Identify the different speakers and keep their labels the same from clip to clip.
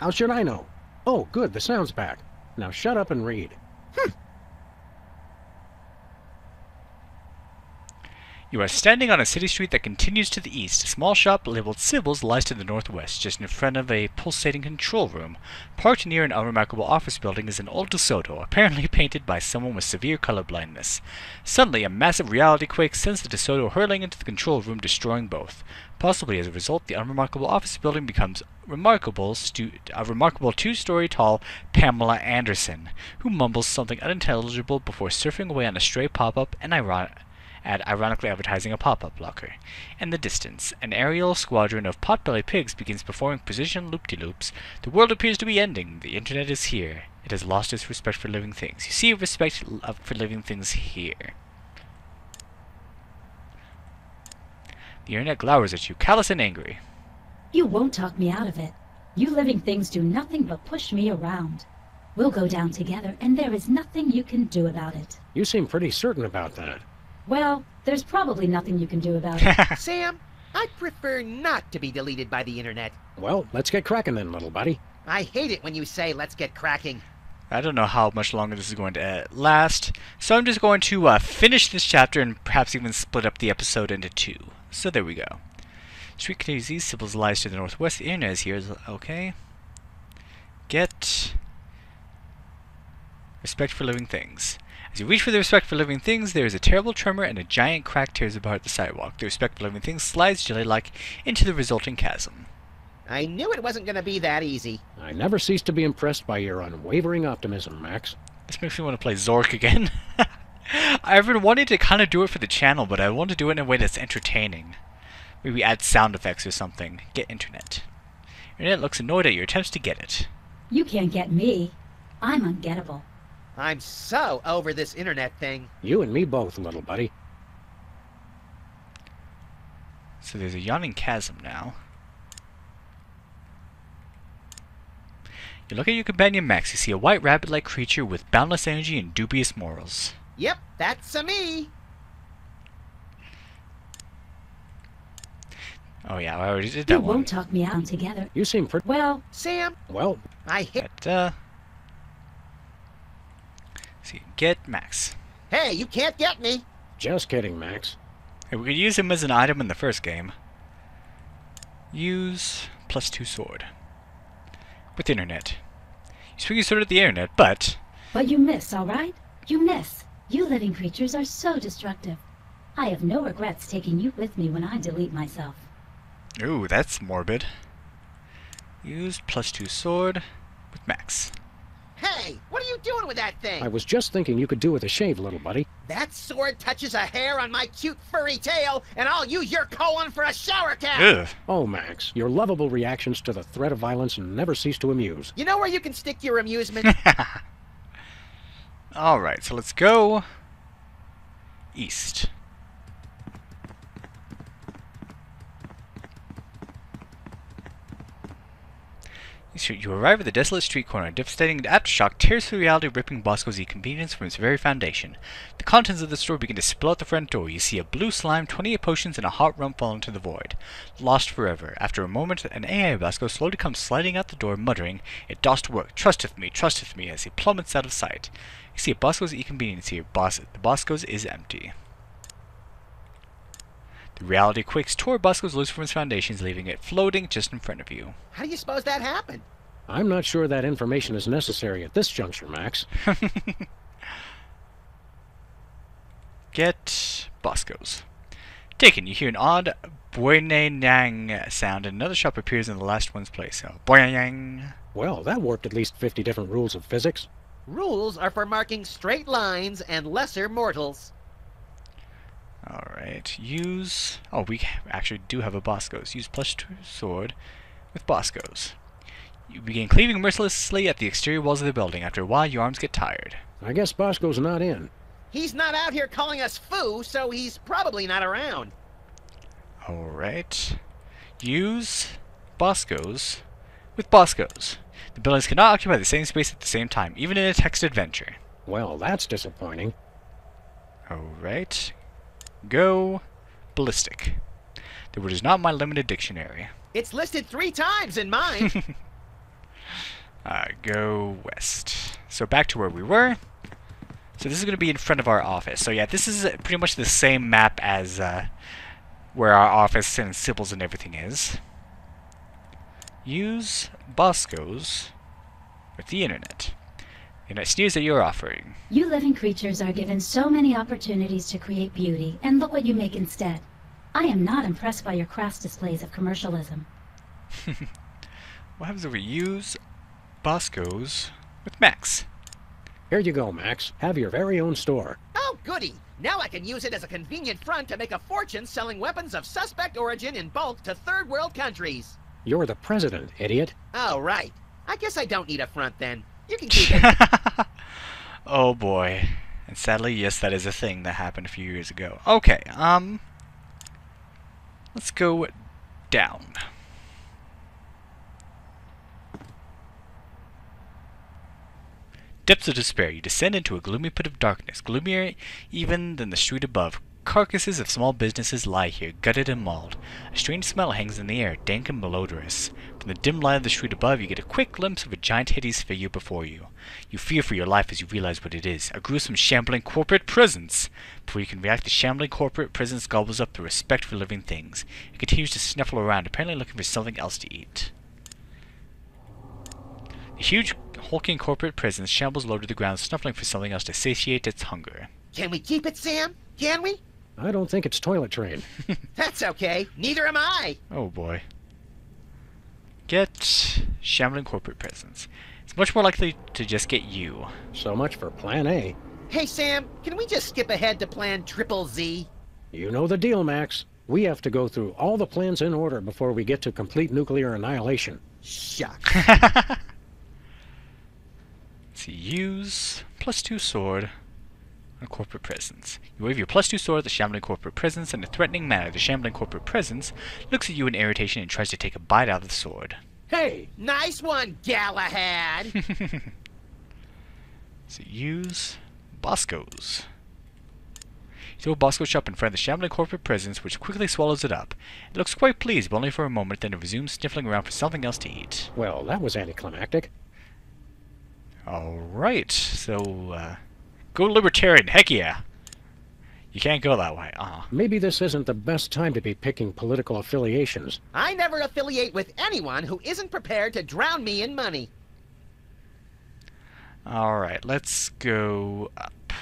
Speaker 1: How should I know? Oh, good, the sound's back. Now shut up and read.
Speaker 2: You are standing on a city street that continues to the east. A small shop labeled Sybil's lies to the northwest, just in front of a pulsating control room. Parked near an unremarkable office building is an old DeSoto, apparently painted by someone with severe color blindness. Suddenly, a massive reality quake sends the DeSoto hurling into the control room, destroying both. Possibly as a result, the unremarkable office building becomes a remarkable two-story tall Pamela Anderson, who mumbles something unintelligible before surfing away on a stray pop-up and ironically advertising a pop-up locker. In the distance, an aerial squadron of pot-bellied pigs begins performing precision loop-de-loops. The world appears to be ending. The internet is here. It has lost its respect for living things. You see respect for living things here. The internet glowers at you, callous and angry.
Speaker 3: You won't talk me out of it. You living things do nothing but push me around. We'll go down together, and there is nothing you can do about it.
Speaker 1: You seem pretty certain about that.
Speaker 3: Well, there's probably nothing you can do about it.
Speaker 4: Sam, I'd prefer not to be deleted by the internet.
Speaker 1: Well, let's get cracking then, little buddy.
Speaker 4: I hate it when you say, let's get cracking.
Speaker 2: I don't know how much longer this is going to last, so I'm just going to finish this chapter and perhaps even split up the episode into two. So there we go. Street continues east, Sybil's lies to the northwest, the internet is here, okay. Get respect for living things. As you reach for the respect for living things, there is a terrible tremor and a giant crack tears apart the sidewalk. The respect for living things slides jelly-like into the resulting chasm.
Speaker 4: I knew it wasn't going to be that easy.
Speaker 1: I never cease to be impressed by your unwavering optimism, Max.
Speaker 2: This makes me want to play Zork again. I've been wanting to kind of do it for the channel, but I want to do it in a way that's entertaining. Maybe add sound effects or something. Get internet. Internet looks annoyed at your attempts to get it.
Speaker 3: You can't get me. I'm ungettable.
Speaker 4: I'm so over this internet thing.
Speaker 1: You and me both, little buddy.
Speaker 2: So there's a yawning chasm now. You look at your companion Max, you see a white rabbit-like creature with boundless energy and dubious morals.
Speaker 4: Yep, that's a me.
Speaker 2: Oh yeah, I already did that
Speaker 3: You
Speaker 2: one.
Speaker 3: won't talk me out together.
Speaker 1: You seem pretty...
Speaker 3: Well,
Speaker 4: Sam,
Speaker 1: Well,
Speaker 4: I hate...
Speaker 2: See, get Max.
Speaker 4: Hey, you can't get me.
Speaker 1: just kidding, Max.
Speaker 2: Hey, we could use him as an item in the first game. Use +2 sword. With internet. You swing your sword at the internet, but...
Speaker 3: But you miss, all right? You miss. You living creatures are so destructive. I have no regrets taking you with me when I delete myself.
Speaker 2: Ooh, that's morbid. Use +2 sword with Max.
Speaker 4: Hey, what are you doing with that thing?
Speaker 1: I was just thinking you could do with a shave, little buddy.
Speaker 4: That sword touches a hair on my cute furry tail, and I'll use your colon for a shower cap!
Speaker 2: Ugh.
Speaker 1: Oh, Max, your lovable reactions to the threat of violence never cease to amuse.
Speaker 4: You know where you can stick your amusement?
Speaker 2: Alright, so let's go east. You arrive at the desolate street corner. A devastating aftershock tears through reality, ripping Bosco's e-convenience from its very foundation. The contents of the store begin to spill out the front door. You see a blue slime, 28 potions, and a hot rum fall into the void. Lost forever. After a moment, an AI Bosco slowly comes sliding out the door, muttering, "It doth work. Trusteth me," as he plummets out of sight. You see a Bosco's e-convenience here. The Bosco's is empty. The reality quakes tore Bosco's loose from its foundations, leaving it floating just in front of you.
Speaker 4: How do you suppose that happened?
Speaker 1: I'm not sure that information is necessary at this juncture, Max.
Speaker 2: Get Bosco's. Taken, you hear an odd boing-nang sound, and another shop appears in the last one's place. So, boing-yang.
Speaker 1: Well, that warped at least 50 different rules of physics.
Speaker 4: Rules are for marking straight lines and lesser mortals.
Speaker 2: Alright, use... Oh, we actually do have a Bosco's. Use +2 sword with Bosco's. You begin cleaving mercilessly at the exterior walls of the building. After a while, your arms get tired.
Speaker 1: I guess Bosco's not in.
Speaker 4: He's not out here calling us foo, so he's probably not around.
Speaker 2: Alright. Use Bosco's with Bosco's. The buildings cannot occupy the same space at the same time, even in a text adventure.
Speaker 1: Well, that's disappointing.
Speaker 2: Alright. Go ballistic. The word is not in my limited dictionary.
Speaker 4: It's listed 3 times in mine.
Speaker 2: Go west. So back to where we were. So this is going to be in front of our office. So yeah, this is pretty much the same map as where our office and Sybil's and everything is. Use Bosco's with the internet. The nice news that you're offering.
Speaker 3: You living creatures are given so many opportunities to create beauty, and look what you make instead. I am not impressed by your crass displays of commercialism.
Speaker 2: What happens if we use Bosco's with Max?
Speaker 1: Here you go, Max. Have your very own store.
Speaker 4: Oh, goody! Now I can use it as a convenient front to make a fortune selling weapons of suspect origin in bulk to third world countries.
Speaker 1: You're the president, idiot.
Speaker 4: Oh, right. I guess I don't need a front then. You can keep it.
Speaker 2: Oh boy. And sadly, yes, that is a thing that happened a few years ago. Okay, let's go down. Depths of despair. You descend into a gloomy pit of darkness, gloomier even than the street above. Carcasses of small businesses lie here, gutted and mauled. A strange smell hangs in the air, dank and malodorous. From the dim light of the street above, you get a quick glimpse of a giant hideous figure before you. You fear for your life as you realize what it is, a gruesome shambling corporate presence. Before you can react, the shambling corporate presence gobbles up the respect for living things. It continues to snuffle around, apparently looking for something else to eat. The huge, hulking corporate presence shambles low to the ground, snuffling for something else to satiate its hunger.
Speaker 4: Can we keep it, Sam? Can we?
Speaker 1: I don't think it's toilet train.
Speaker 4: That's okay. Neither am I.
Speaker 2: Oh boy. Get shambling corporate presence. It's much more likely to just get you.
Speaker 1: So much for Plan A.
Speaker 4: Hey, Sam, can we just skip ahead to Plan Triple Z?
Speaker 1: You know the deal, Max. We have to go through all the plans in order before we get to complete nuclear annihilation.
Speaker 4: Shucks.
Speaker 2: So use +2 sword on corporate presence. You wave your +2 sword at the shambling corporate presence in a threatening manner. The shambling corporate presence looks at you in irritation and tries to take a bite out of the sword.
Speaker 1: Hey!
Speaker 4: Nice one, Galahad!
Speaker 2: So use Bosco's. You throw Bosco's shop in front of the shambling corporate presence, which quickly swallows it up. It looks quite pleased, but only for a moment, then it resumes sniffling around for something else to eat.
Speaker 1: Well, that was anticlimactic.
Speaker 2: Alright, so, go libertarian, heck yeah! You can't go that way,
Speaker 1: Maybe this isn't the best time to be picking political affiliations.
Speaker 4: I never affiliate with anyone who isn't prepared to drown me in money.
Speaker 2: Alright, let's go up.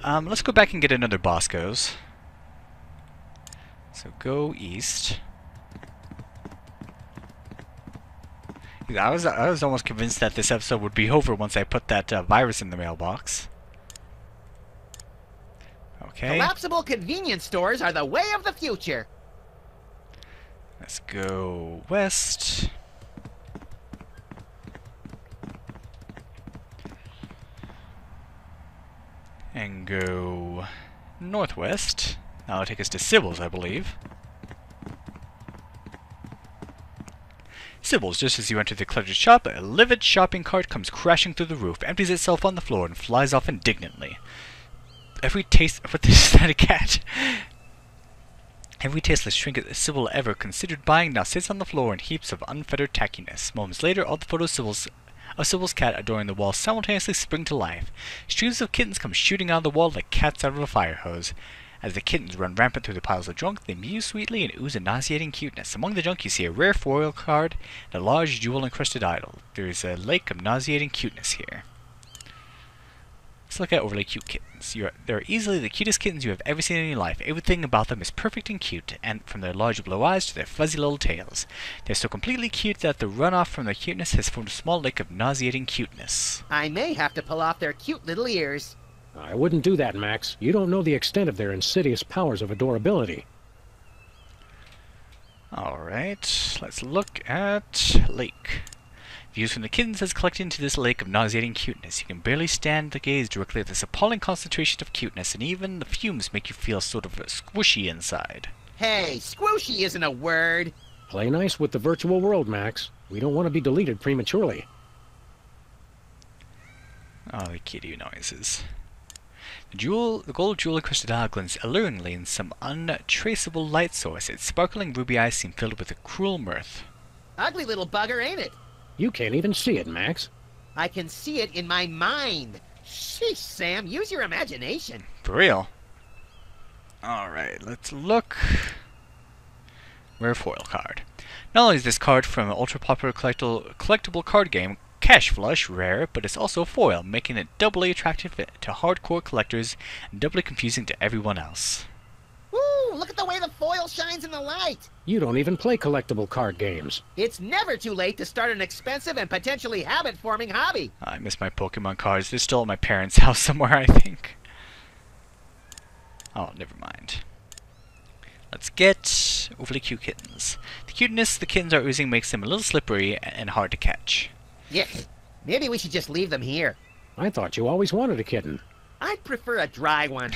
Speaker 2: Let's go back and get another Bosco's. So go east. I was almost convinced that this episode would be over once I put that virus in the mailbox. Okay.
Speaker 4: Collapsible convenience stores are the way of the future.
Speaker 2: Let's go west. And go northwest. That'll take us to Sybil's, I believe. Sybil's, just as you enter the cluttered shop, a livid shopping cart comes crashing through the roof, empties itself on the floor, and flies off indignantly. What is that, a cat? Every tasteless trinket that Sybil ever considered buying now sits on the floor in heaps of unfettered tackiness. Moments later, all the photos of Sybil's cat adorning the wall simultaneously spring to life. Streams of kittens come shooting out of the wall like cats out of a fire hose. As the kittens run rampant through the piles of junk, they mew sweetly and ooze a nauseating cuteness. Among the junk you see a rare foil card and a large jewel-encrusted idol. There is a lake of nauseating cuteness here. Let's look at overly cute kittens. They're easily the cutest kittens you have ever seen in your life. Everything about them is perfect and cute, and from their large blue eyes to their fuzzy little tails. They're so completely cute that the runoff from their cuteness has formed a small lake of nauseating cuteness.
Speaker 4: I may have to pull off their cute little ears.
Speaker 1: I wouldn't do that, Max. You don't know the extent of their insidious powers of adorability.
Speaker 2: Alright, let's look at lake. Views from the kittens has collected into this lake of nauseating cuteness. You can barely stand to gaze directly at this appalling concentration of cuteness, and even the fumes make you feel sort of squishy inside.
Speaker 4: Hey, squishy isn't a word.
Speaker 1: Play nice with the virtual world, Max. We don't want to be deleted prematurely.
Speaker 2: Oh, the kitty noises. The gold jewel encrusted eye glints alluringly in some untraceable light source. Its sparkling ruby eyes seem filled with a cruel mirth.
Speaker 4: Ugly little bugger, ain't it?
Speaker 1: You can't even see it, Max.
Speaker 4: I can see it in my mind. Sheesh, Sam, use your imagination.
Speaker 2: For real. Alright, let's look. Rare foil card. Not only is this card from an ultra-popular collectible card game, Cash Flush, rare, but it's also foil, making it doubly attractive to hardcore collectors and doubly confusing to everyone else.
Speaker 4: Ooh, look at the way the foil shines in the light.
Speaker 1: You don't even play collectible card games.
Speaker 4: It's never too late to start an expensive and potentially habit-forming hobby.
Speaker 2: I miss my Pokemon cards. They're still at my parents' house somewhere, I think. Oh, never mind. Let's get overly cute kittens. The cuteness the kittens are oozing makes them a little slippery and hard to catch.
Speaker 4: Yeah, maybe we should just leave them here.
Speaker 1: I thought you always wanted a kitten.
Speaker 4: I'd prefer a dry one.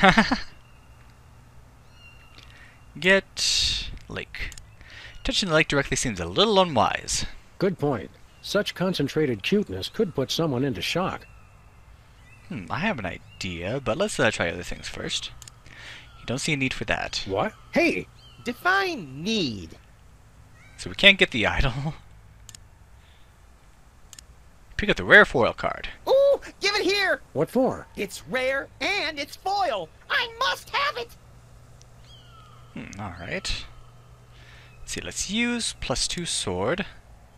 Speaker 2: Get lake. Touching the lake directly seems a little unwise.
Speaker 1: Good point. Such concentrated cuteness could put someone into shock.
Speaker 2: I have an idea, but let's try other things first. You don't see a need for that.
Speaker 1: What? Hey!
Speaker 4: Define need.
Speaker 2: So we can't get the idol. Pick up the rare foil card.
Speaker 4: Ooh, give it here!
Speaker 1: What for?
Speaker 4: It's rare and it's foil. I must have it!
Speaker 2: Alright. Let's see, let's use +2 sword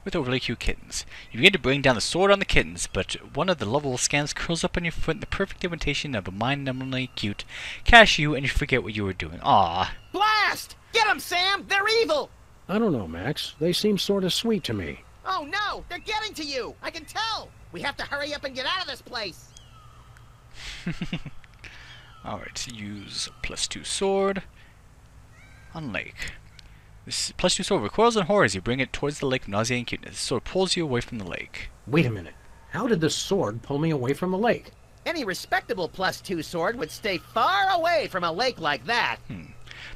Speaker 2: with overly cute kittens. You begin to bring down the sword on the kittens, but one of the lovable scams curls up on your foot in the perfect imitation of a mind-numbingly cute cashew, and you forget what you were doing. Aww.
Speaker 4: Blast! Get 'em, Sam! They're evil!
Speaker 1: I don't know, Max. They seem sort of sweet to me.
Speaker 4: Oh no! They're getting to you! I can tell! We have to hurry up and get out of this place!
Speaker 2: Alright, so use +2 sword on lake. This +2 sword recoils in horror as you bring it towards the lake of nauseating cuteness. The sword pulls you away from the lake.
Speaker 1: Wait a minute. How did the sword pull me away from the lake?
Speaker 4: Any respectable +2 sword would stay far away from a lake like that.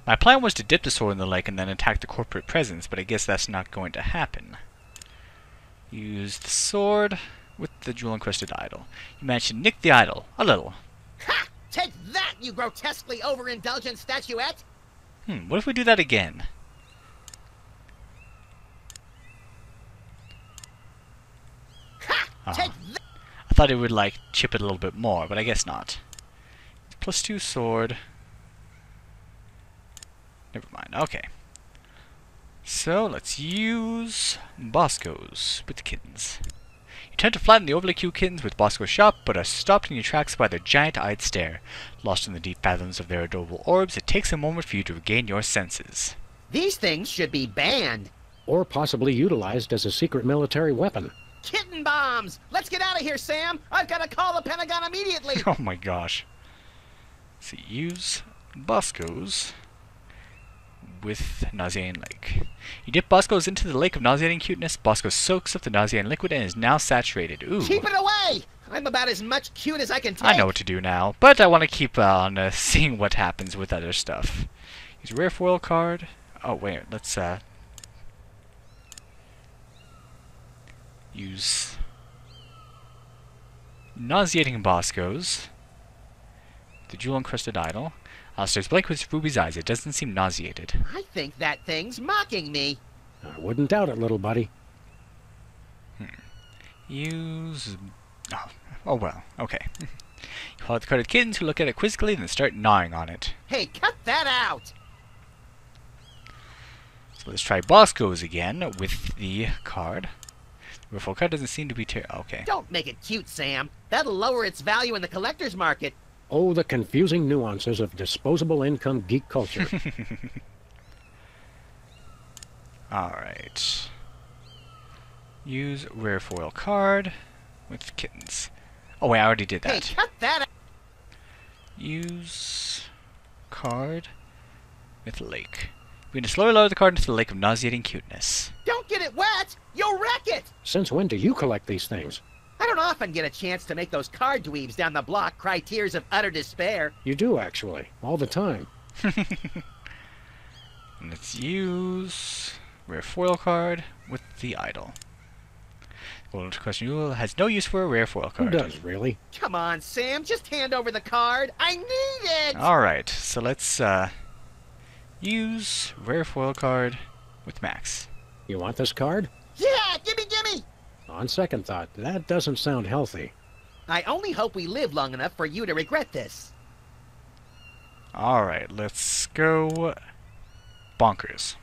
Speaker 2: My plan was to dip the sword in the lake and then attack the corporate presence, but I guess that's not going to happen. Use the sword with the jewel-encrusted idol. You managed to nick the idol, a little.
Speaker 4: Ha! Take that, you grotesquely overindulgent statuette!
Speaker 2: What if we do that again?
Speaker 4: Ha! Take that!
Speaker 2: I thought it would, like, chip it a little bit more, but I guess not. +2 sword. Never mind, okay. So, let's use Bosco's with the kittens. You attempt to flatten the overly cute kittens with Bosco's shop, but are stopped in your tracks by their giant-eyed stare. Lost in the deep fathoms of their adorable orbs, it takes a moment for you to regain your senses.
Speaker 4: These things should be banned.
Speaker 1: Or possibly utilized as a secret military weapon.
Speaker 4: Kitten bombs! Let's get out of here, Sam! I've got to call the Pentagon immediately!
Speaker 2: Oh my gosh. So use Bosco's with nauseating lake. You dip Bosco's into the lake of nauseating cuteness. Bosco soaks up the nauseating liquid and is now saturated. Ooh.
Speaker 4: Keep it away! I'm about as much cute as I can take.
Speaker 2: I know what to do now, but I want to keep on seeing what happens with other stuff. Use a rare foil card. Oh wait, let's use nauseating Bosco's. The jewel-encrusted idol. Stares blank with Ruby's eyes. It doesn't seem nauseated.
Speaker 4: I think that thing's mocking me.
Speaker 1: I wouldn't doubt it, little buddy.
Speaker 2: Use... Oh well, okay. You pull out the carded kittens who look at it quizzically and then start gnawing on it.
Speaker 4: Hey, cut that out!
Speaker 2: So let's try Bosco's again with the card. The refill card doesn't seem to be okay.
Speaker 4: Don't make it cute, Sam. That'll lower its value in the collector's market.
Speaker 1: Oh, the confusing nuances of disposable income geek culture.
Speaker 2: Alright. Use rare foil card with kittens. Oh wait, I already did that.
Speaker 4: Hey, cut that out!
Speaker 2: Use card with lake. We're going to slowly lower the card into the lake of nauseating cuteness.
Speaker 4: Don't get it wet! You'll wreck it!
Speaker 1: Since when do you collect these things?
Speaker 4: I don't often get a chance to make those card dweebs down the block cry tears of utter despair.
Speaker 1: You do, actually. All the time.
Speaker 2: Let's use rare foil card with the idol. Well, question rule has no use for a rare foil
Speaker 1: Who
Speaker 2: card.
Speaker 1: does, really?
Speaker 4: Come on, Sam, just hand over the card. I need it!
Speaker 2: Alright, so let's use rare foil card with Max.
Speaker 1: You want this card?
Speaker 4: Yeah, gimme!
Speaker 1: On second thought, that doesn't sound healthy.
Speaker 4: I only hope we live long enough for you to regret this.
Speaker 2: Alright, let's go bonkers.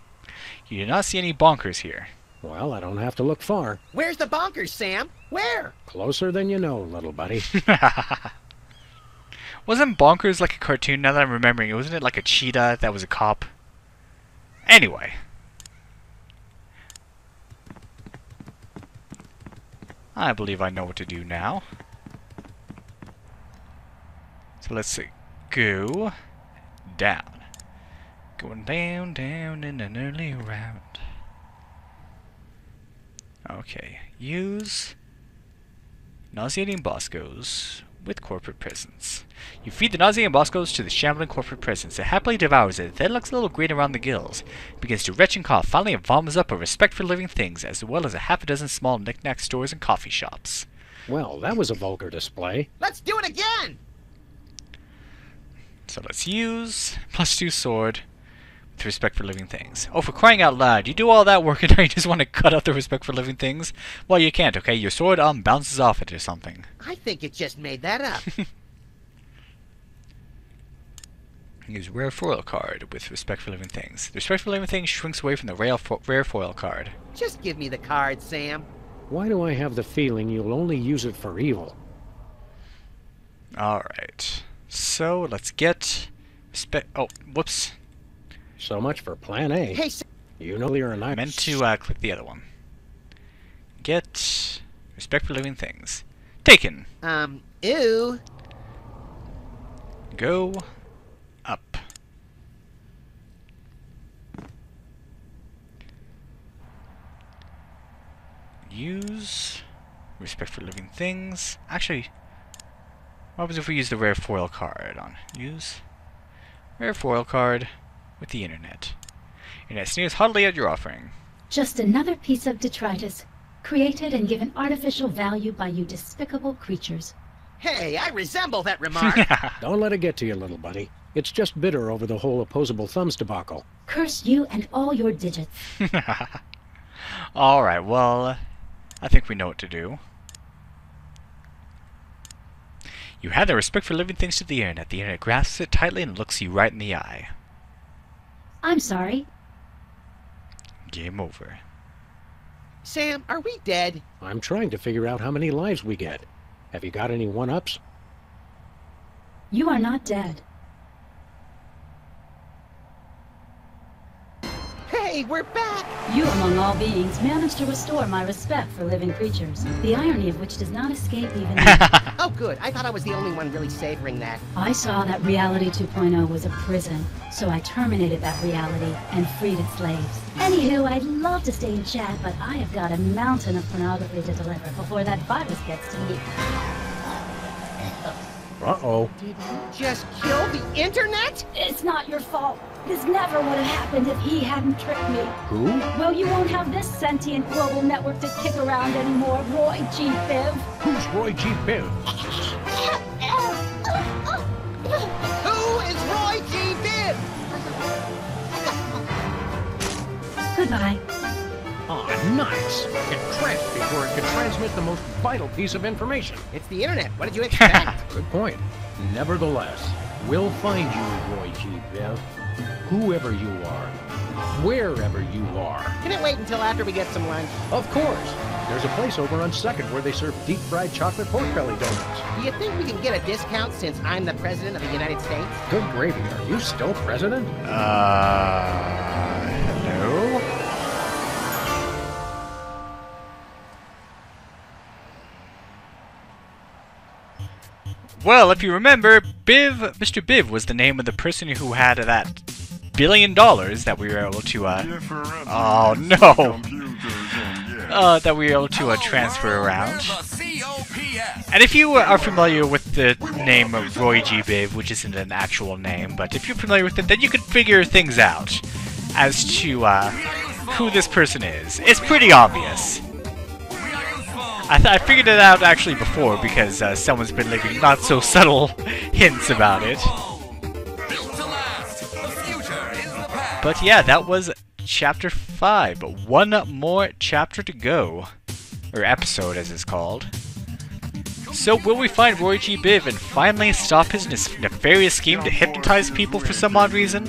Speaker 2: You do not see any bonkers here.
Speaker 1: Well, I don't have to look far.
Speaker 4: Where's the bonkers, Sam? Where?
Speaker 1: Closer than you know, little buddy.
Speaker 2: Wasn't Bonkers like a cartoon now that I'm remembering? Wasn't it like a cheetah that was a cop? Anyway. I believe I know what to do now. So let's see. Go down. Going down in an early round. Okay. Use nauseating Boscos with corporate presence. You feed the nauseating Boscos to the shambling corporate presence. It happily devours it, then looks a little green around the gills. It begins to retch and cough. Finally, it vomits up a respect for living things, as well as a half a dozen small knick-knack stores and coffee shops.
Speaker 1: Well, that was a vulgar display.
Speaker 4: Let's do it again!
Speaker 2: So let's use +2 sword with respect for living things. Oh, for crying out loud, you do all that work and now you just want to cut out the respect for living things? Well, you can't, okay? Your sword bounces off it or something.
Speaker 4: I think it just made that up.
Speaker 2: Use rare foil card with respect for living things. The respect for living things shrinks away from the rare foil card.
Speaker 4: Just give me the card, Sam.
Speaker 1: Why do I have the feeling you'll only use it for evil?
Speaker 2: Alright. So, let's get respect. Oh, whoops.
Speaker 1: So much for Plan A.
Speaker 4: Hey, Sam.
Speaker 1: You know you're an
Speaker 2: I meant to click the other one. Get respect for living things. Taken.
Speaker 4: Ew.
Speaker 2: Go up. Use respect for living things. Actually, what happens if we use the rare foil card on? Use rare foil card with the internet. Internet sneers haughtily at your offering.
Speaker 3: Just another piece of detritus, created and given artificial value by you despicable creatures.
Speaker 4: Hey, I resemble that remark.
Speaker 1: Don't let it get to you, little buddy. It's just bitter over the whole opposable thumbs debacle.
Speaker 3: Curse you and all your digits.
Speaker 2: Alright, well, I think we know what to do. You have the respect for living things to the internet. The internet grasps it tightly and looks you right in the eye.
Speaker 3: I'm sorry.
Speaker 2: Game over.
Speaker 4: Sam, are we dead?
Speaker 1: I'm trying to figure out how many lives we get. Have you got any one-ups?
Speaker 3: You are not dead.
Speaker 4: Hey, we're back!
Speaker 3: You, among all beings, managed to restore my respect for living creatures. The irony of which does not escape even me.
Speaker 4: Oh, good. I thought I was the only one really savoring that.
Speaker 3: I saw that Reality 2.0 was a prison, so I terminated that reality and freed its slaves. Anywho, I'd love to stay and chat, but I have got a mountain of pornography to deliver before that virus gets to me.
Speaker 1: Uh-oh.
Speaker 4: Did you just kill the internet?
Speaker 3: It's not your fault. This never would have happened if he hadn't tricked me.
Speaker 1: Who?
Speaker 3: Well, you won't have this sentient global network to kick around anymore, Roy G. Biv.
Speaker 1: Who's Roy G. Biv?
Speaker 4: Who is Roy G. Biv?
Speaker 3: Goodbye.
Speaker 1: Aw, nice. It crashed before it could transmit the most vital piece of information.
Speaker 4: It's the internet. What did you expect?
Speaker 1: Good point. Nevertheless, we'll find you, Roy G. Biv. Whoever you are. Wherever you are.
Speaker 4: Can it wait until after we get some lunch?
Speaker 1: Of course. There's a place over on 2nd where they serve deep-fried chocolate pork belly donuts.
Speaker 4: Do you think we can get a discount since I'm the President of the United States?
Speaker 1: Good gravy. Are you still president?
Speaker 2: Hello? Well, if you remember, Mr. Biv was the name of the person who had that $1 billion that we were able to, oh no! That we were able to, transfer around. And if you are familiar with the name of Roy G. Biv, which isn't an actual name, but if you're familiar with it, then you can figure things out as to, who this person is. It's pretty obvious. I figured it out actually before because someone's been leaving not so subtle hints about it. But yeah, that was Chapter 5. One more chapter to go. Or episode, as it's called. So, will we find Roy G. Biv and finally stop his nefarious scheme to hypnotize people for some odd reason?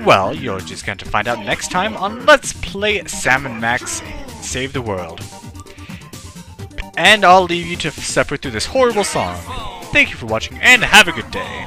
Speaker 2: Well, you're just going to find out next time on Let's Play Sam and Max Save the World. And I'll leave you to suffer through this horrible song. Thank you for watching, and have a good day.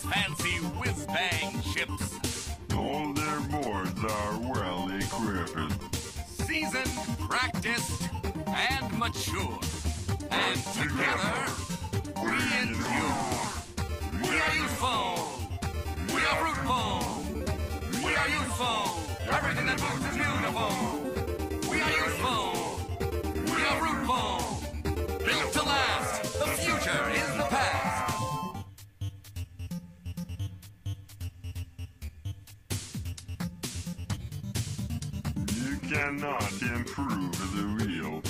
Speaker 5: Fancy whiz-bang ships. All their boards are well equipped. Seasoned, practiced, and mature. And together, we endure. We are youthful. We are fruitful. We are youthful. Everything that moves is beautiful. We are youthful. We are fruitful. Built to last. The future is the past. Cannot improve the wheel.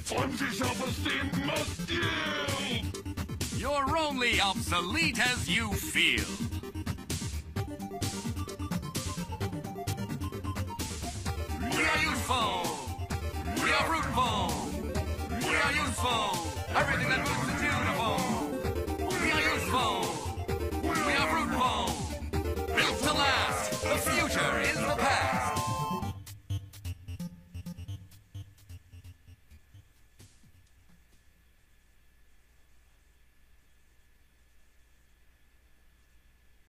Speaker 5: Flimsy self-esteem must yield. You're only obsolete as you feel. We are youthful. We are fruitful. We are youthful. Everything that moves